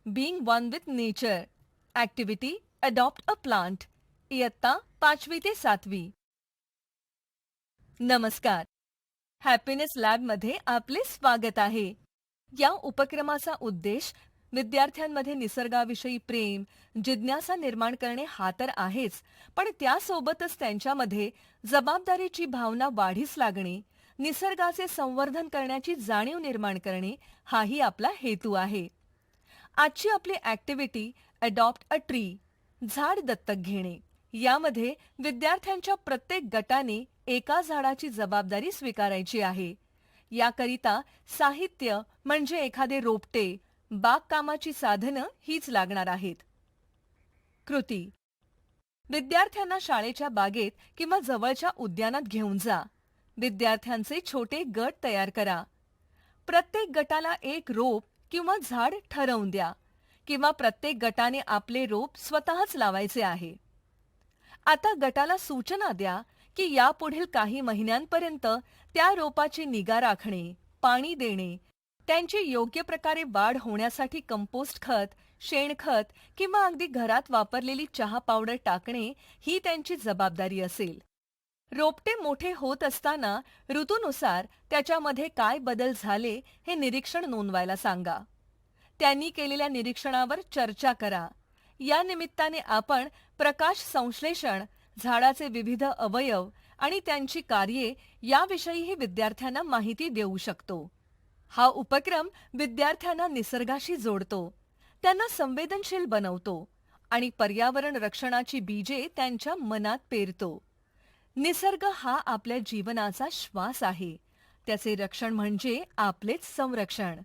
Being one with nature. Activity adopt a plant. इयत्ता 5वी ते 7वी. नमस्कार. हॅपीनेस लॅबमध्ये आपले स्वागत आहे. या उपक्रमाचा उद्देश विद्यार्थ्यांमध्ये निसर्गाविषयी प्रेम, जिज्ञासा निर्माण करणे हा तर आहेच, पण त्यासोबतच त्यांच्यामध्ये जबाबदारीची भावना वाढीस लागणे, निसर्गाचे संवर्धन करण्याची जाणीव निर्माण करणे हाही आपला हेतू आहे. आजची आपली ॲक्टिव्हिटी अडॉप्ट अ ट्री, झाड दत्तक घेणे. यामध्ये विद्यार्थ्यांच्या प्रत्येक गटाने एका झाडाची जबाबदारी स्वीकारायची आहे. याकरिता साहित्य म्हणजे एखादे रोपटे, बागकामाची साधनं हीच लागणार आहेत. कृती: विद्यार्थ्यांना शाळेच्या बागेत किंवा जवळच्या उद्यानात घेऊन जा. विद्यार्थ्यांचे छोटे गट तयार करा. प्रत्येक गटाला एक रोप किंवा झाड ठरवून द्या किंवा प्रत्येक गटाने आपले रोप स्वतःच लावायचे आहे. आता गटाला सूचना द्या की यापुढील काही महिन्यांपर्यंत त्या रोपाची निगा राखणे, पाणी देणे, त्यांची योग्य प्रकारे वाढ होण्यासाठी कंपोस्ट खत, शेणखत किंवा अगदी घरात वापरलेली चहा पावडर टाकणे ही त्यांची जबाबदारी असेल. रोपटे मोठे होत असताना ऋतूनुसार त्याच्यामध्ये काय बदल झाले हे निरीक्षण नोंदवायला सांगा. त्यांनी केलेल्या निरीक्षणावर चर्चा करा. या निमित्ताने आपण प्रकाश संश्लेषण, झाडाचे विविध अवयव आणि त्यांची कार्ये याविषयीही विद्यार्थ्यांना माहिती देऊ शकतो. हा उपक्रम विद्यार्थ्यांना निसर्गाशी जोडतो, त्यांना संवेदनशील बनवतो आणि पर्यावरण रक्षणाची बीजे त्यांच्या मनात पेरतो. निसर्ग हा आपल्या जीवनाचा श्वास आहे. त्याचे रक्षण म्हणजे आपलेच संरक्षण.